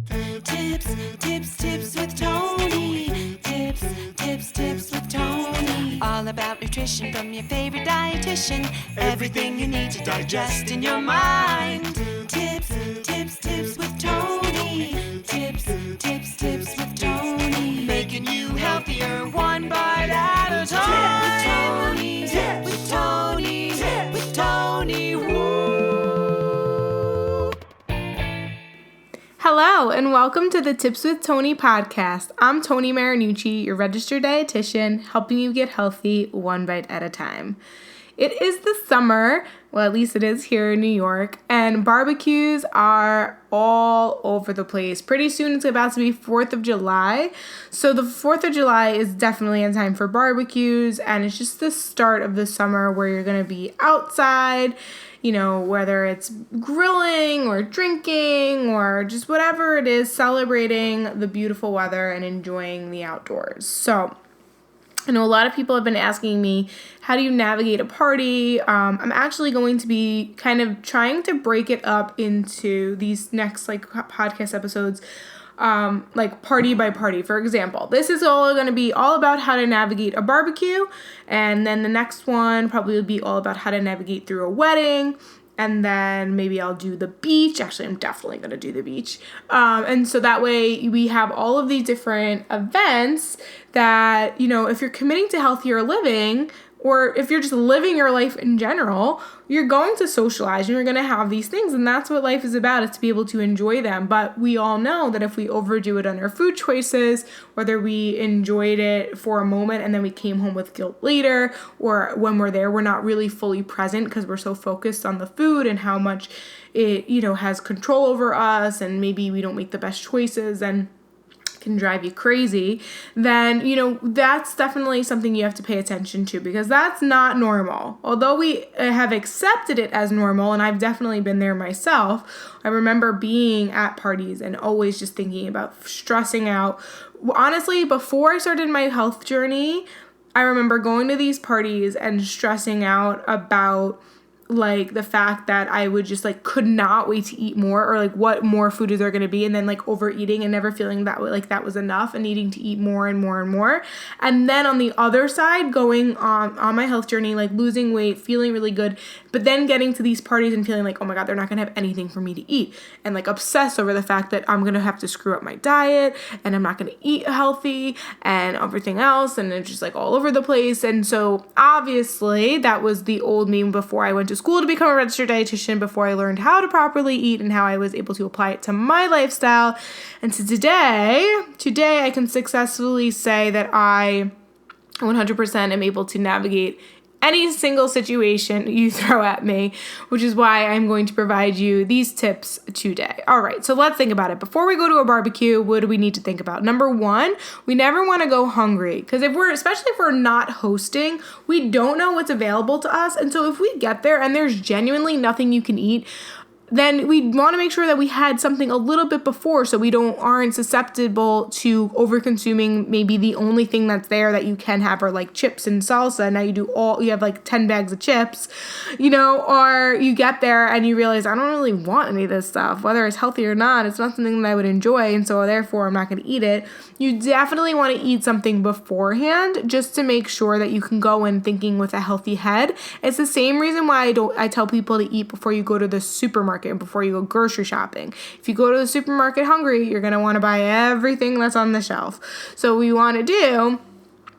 Tips with Toni. Tips with Toni. All about nutrition from your favorite dietitian. Everything you need to digest in your mind. Tips with Toni. Tips with Toni. Making you healthier one bite at a time. With Toni. Woo. Hello, and welcome to the Tips with Toni podcast. I'm Toni Marinucci, your registered dietitian, helping you get healthy one bite at a time. It is the summer, well, at least it is here in New York, and barbecues are all over the place. Pretty soon it's about to be 4th of July, so the 4th of July is definitely a time for barbecues, and it's just the start of the summer where you're going to be outside, whether it's grilling or drinking or just whatever it is, celebrating the beautiful weather and enjoying the outdoors. So I know a lot of people have been asking me, how do you navigate a party? I'm actually going to be kind of trying to break it up into these next podcast episodes, party by party. For example, this is all going to be all about how to navigate a barbecue, and then the next one probably will be all about how to navigate through a wedding, and then maybe I'll do the beach. Actually, I'm definitely going to do the beach. And so that way we have all of these different events that, if you're committing to healthier living, or if you're just living your life in general, you're going to socialize and you're going to have these things. And that's what life is about, is to be able to enjoy them. But we all know that if we overdo it on our food choices, whether we enjoyed it for a moment and then we came home with guilt later, or when we're there, we're not really fully present because we're so focused on the food and how much it, has control over us, and maybe we don't make the best choices and can drive you crazy, then, that's definitely something you have to pay attention to, because that's not normal. Although we have accepted it as normal, and I've definitely been there myself, I remember being at parties and always just thinking about stressing out. Honestly, before I started my health journey, I remember going to these parties and stressing out about the fact that I would just could not wait to eat more, or what more food is there going to be, and then overeating and never feeling that that was enough and needing to eat more and more and more. And then on the other side, going on my health journey, losing weight, feeling really good, but then getting to these parties and feeling oh my God, they're not going to have anything for me to eat, and obsess over the fact that I'm going to have to screw up my diet and I'm not going to eat healthy and everything else, and it's just all over the place. And so obviously that was the old me before I went to school to become a registered dietitian, before I learned how to properly eat and how I was able to apply it to my lifestyle. And so today I can successfully say that I 100% am able to navigate any single situation you throw at me, which is why I'm going to provide you these tips today. All right, so let's think about it. Before we go to a barbecue, what do we need to think about? Number one, we never want to go hungry, because especially if we're not hosting, we don't know what's available to us. And so if we get there and there's genuinely nothing you can eat, then we want to make sure that we had something a little bit before, so we aren't susceptible to over-consuming maybe the only thing that's there that you can have are chips and salsa. Now you have 10 bags of chips, or you get there and you realize, I don't really want any of this stuff, whether it's healthy or not. It's not something that I would enjoy, and so therefore I'm not going to eat it. You definitely want to eat something beforehand, just to make sure that you can go in thinking with a healthy head. It's the same reason why I tell people to eat before you go to the supermarket and before you go grocery shopping. If you go to the supermarket hungry, you're going to want to buy everything that's on the shelf. So what we want to do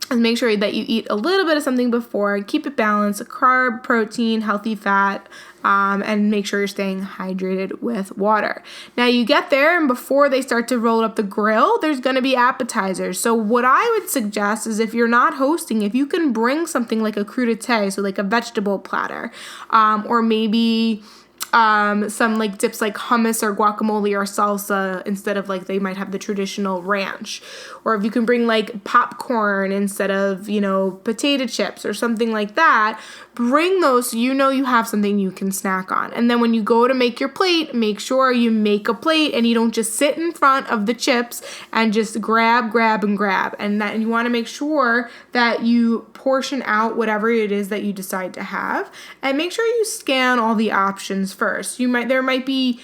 is make sure that you eat a little bit of something before, keep it balanced, carb, protein, healthy fat, and make sure you're staying hydrated with water. Now you get there, and before they start to roll up the grill, there's going to be appetizers. So what I would suggest is, if you're not hosting, if you can bring something like a crudité, so a vegetable platter, or maybe some dips hummus or guacamole or salsa instead of they might have the traditional ranch. Or if you can bring popcorn instead of, potato chips or something like that, bring those so you have something you can snack on. And then when you go to make your plate, make sure you make a plate and you don't just sit in front of the chips and just grab. And you want to make sure that you portion out whatever it is that you decide to have, and make sure you scan all the options first. There might be,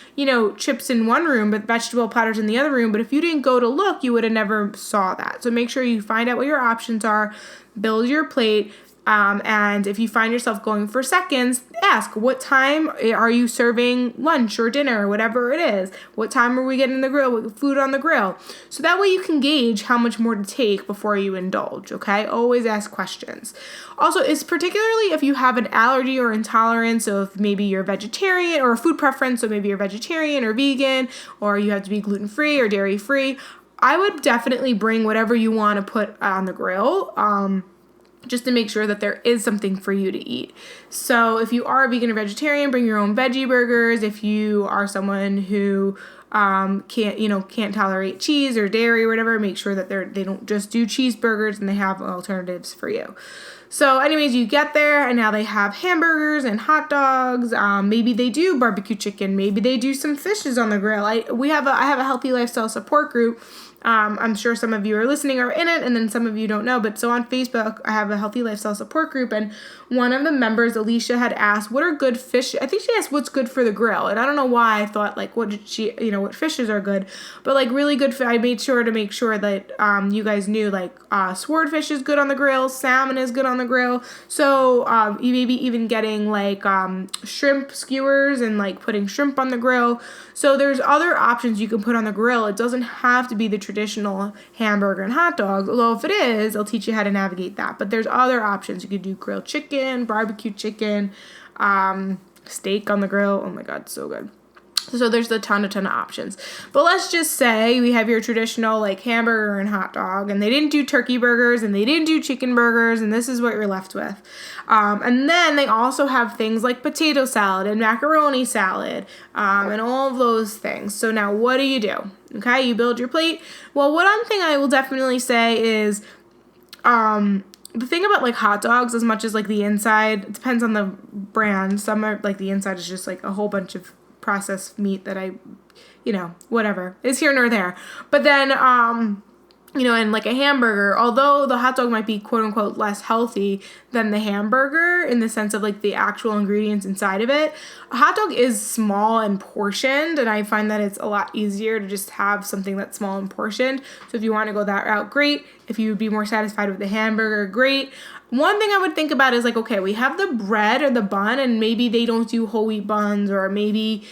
chips in one room, but vegetable platters in the other room. But if you didn't go to look, you would have never saw that. So make sure you find out what your options are, build your plate. And if you find yourself going for seconds, ask, what time are you serving lunch or dinner or whatever it is? What time are we getting food on the grill? So that way you can gauge how much more to take before you indulge, okay? Always ask questions. Also, it's particularly if you have an allergy or intolerance, so if maybe you're vegetarian or a food preference, so maybe you're vegetarian or vegan, or you have to be gluten-free or dairy-free, I would definitely bring whatever you want to put on the grill, just to make sure that there is something for you to eat. So if you are a vegan or vegetarian, bring your own veggie burgers. If you are someone who can't tolerate cheese or dairy or whatever, make sure that they don't just do cheeseburgers and they have alternatives for you. So anyways, you get there and now they have hamburgers and hot dogs. Maybe they do barbecue chicken. Maybe they do some fishes on the grill. I have a healthy lifestyle support group. I'm sure some of you are listening or in it, and then some of you don't know. But so on Facebook, I have a healthy lifestyle support group, and one of the members, Alicia, had asked, what are good fish? I think she asked what's good for the grill. And I don't know why I thought, what what fishes are good. But, really good, I made sure to make sure that you guys knew, swordfish is good on the grill, salmon is good on the grill. So you maybe even getting, shrimp skewers and, putting shrimp on the grill. So there's other options you can put on the grill. It doesn't have to be the traditional hamburger and hot dogs, although if it is, I'll teach you how to navigate that. But there's other options. You could do grilled chicken, barbecue chicken, steak on the grill. Oh my God, so good. So there's a ton of options. But let's just say we have your traditional hamburger and hot dog, and they didn't do turkey burgers and they didn't do chicken burgers, and this is what you're left with. And then they also have things like potato salad and macaroni salad, and all of those things. So now what do? Okay, you build your plate. Well, one thing I will definitely say is, the thing about hot dogs, as much as the inside, it depends on the brand. Some are the inside is just a whole bunch of processed meat that whatever, is here nor there. But then, and a hamburger, although the hot dog might be quote unquote less healthy than the hamburger in the sense of the actual ingredients inside of it, a hot dog is small and portioned, and I find that it's a lot easier to just have something that's small and portioned. So if you want to go that route, great. If you would be more satisfied with the hamburger, great. One thing I would think about is okay, we have the bread or the bun, and maybe they don't do whole wheat buns, or maybe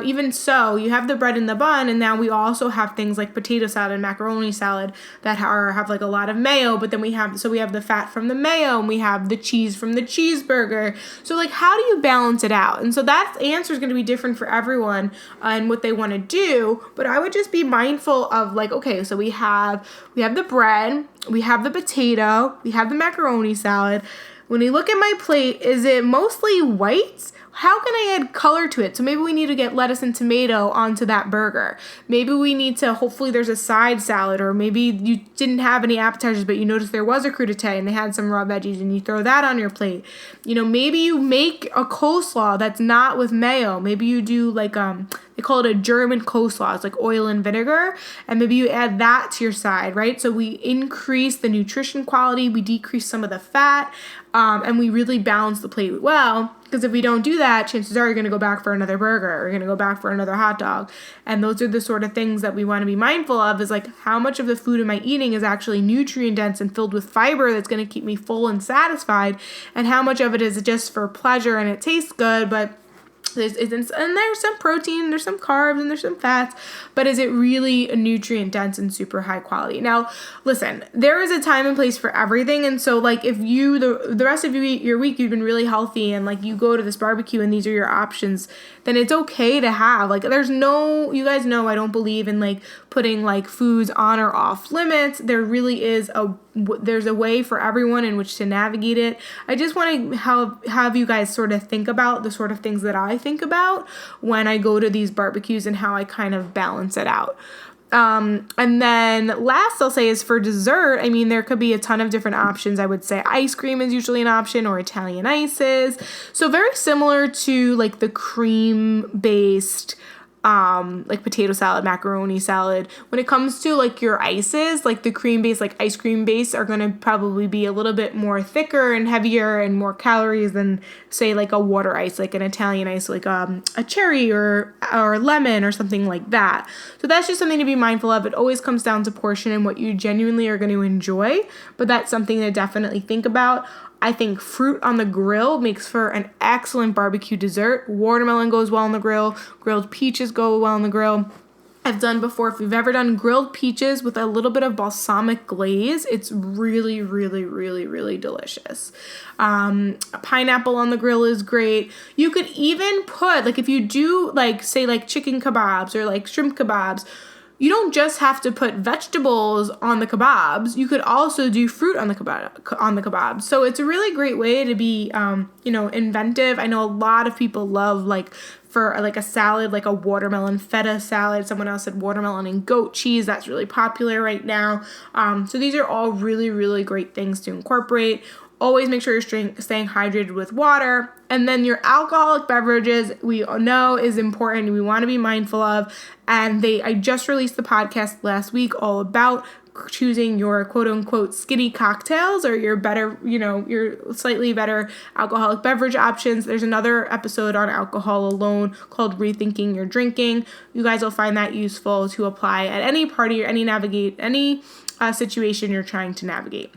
even so, you have the bread and the bun, and now we also have things like potato salad and macaroni salad that have a lot of mayo, but then we have the fat from the mayo, and we have the cheese from the cheeseburger. So how do you balance it out? And so that answer is going to be different for everyone and what they want to do, but I would just be mindful of okay, so we have the bread, we have the potato, we have the macaroni salad. When you look at my plate, is it mostly white? How can I add color to it? So maybe we need to get lettuce and tomato onto that burger. Maybe we need to, hopefully there's a side salad, or maybe you didn't have any appetizers, but you noticed there was a crudité and they had some raw veggies, and you throw that on your plate. Maybe you make a coleslaw that's not with mayo. Maybe you do they call it a German coleslaw. It's oil and vinegar, and maybe you add that to your side, right? So we increase the nutrition quality, we decrease some of the fat, and we really balance the plate well. Because if we don't do that, chances are you're going to go back for another burger, or you're going to go back for another hot dog. And those are the sort of things that we want to be mindful of, is how much of the food am I eating is actually nutrient dense and filled with fiber that's going to keep me full and satisfied, and how much of it is just for pleasure and it tastes good, but there's some protein, there's some carbs, and there's some fats, but is it really nutrient dense and super high quality? Now, listen, there is a time and place for everything, and so if you the rest of your week you've been really healthy, and you go to this barbecue and these are your options, then it's okay to have there's no, you guys know I don't believe in putting foods on or off limits. There really is there's a way for everyone in which to navigate it. I just want to have you guys sort of think about the sort of things that I think about when I go to these barbecues and how I kind of balance it out. And then last I'll say is for dessert, there could be a ton of different options. I would say ice cream is usually an option, or Italian ices. So very similar to the cream-based like potato salad, macaroni salad. When it comes to like your ices, like the cream base, like ice cream base are going to probably be a little bit more thicker and heavier and more calories than say like a water ice, like an Italian ice, like a cherry or lemon or something like that. So that's just something to be mindful of. It always comes down to portion and what you genuinely are going to enjoy, but that's something to definitely think about. I think fruit on the grill makes for an excellent barbecue dessert. Watermelon goes well on the grill. Grilled peaches go well on the grill. I've done before, if you've ever done grilled peaches with a little bit of balsamic glaze, it's really, really, really, really delicious. Pineapple on the grill is great. You could even put, like if you do like, say like chicken kebabs or like shrimp kebabs, you don't just have to put vegetables on the kebabs. You could also do fruit on the kebab. So it's a really great way to be, inventive. I know a lot of people love like for like a salad, like a watermelon feta salad. Someone else said watermelon and goat cheese. That's really popular right now. So these are all really, really great things to incorporate. Always make sure you're staying hydrated with water. And then your alcoholic beverages, we know is important. We want to be mindful of. And I just released the podcast last week all about choosing your quote unquote skinny cocktails or your better, your slightly better alcoholic beverage options. There's another episode on alcohol alone called Rethinking Your Drinking. You guys will find that useful to apply at any party or any situation you're trying to navigate.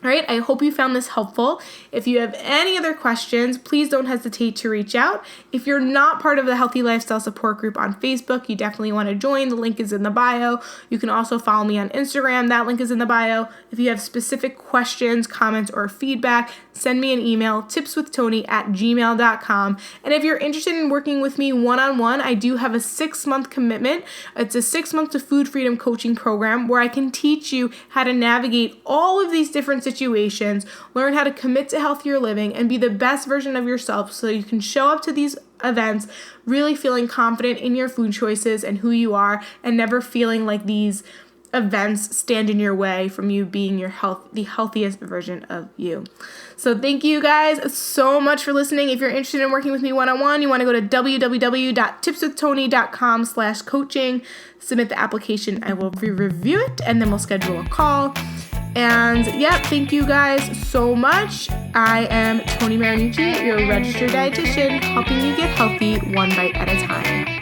All right, I hope you found this helpful. If you have any other questions, please don't hesitate to reach out. If you're not part of the Healthy Lifestyle Support Group on Facebook, you definitely want to join. The link is in the bio. You can also follow me on Instagram. That link is in the bio. If you have specific questions, comments, or feedback, send me an email, tipswithtoni@gmail.com. And if you're interested in working with me one-on-one, I do have a 6-month commitment. It's a 6-month to food freedom coaching program where I can teach you how to navigate all of these different situations, learn how to commit to healthier living, and be the best version of yourself so you can show up to these events really feeling confident in your food choices and who you are, and never feeling like these events stand in your way from you being the healthiest version of you. So thank you guys so much for listening. If you're interested in working with me one-on-one, you want to go to www.tipswithtoni.com/coaching, submit the application. I will review it and then we'll schedule a call. And thank you guys so much. I am Toni Marinucci, your registered dietitian, helping you get healthy one bite at a time.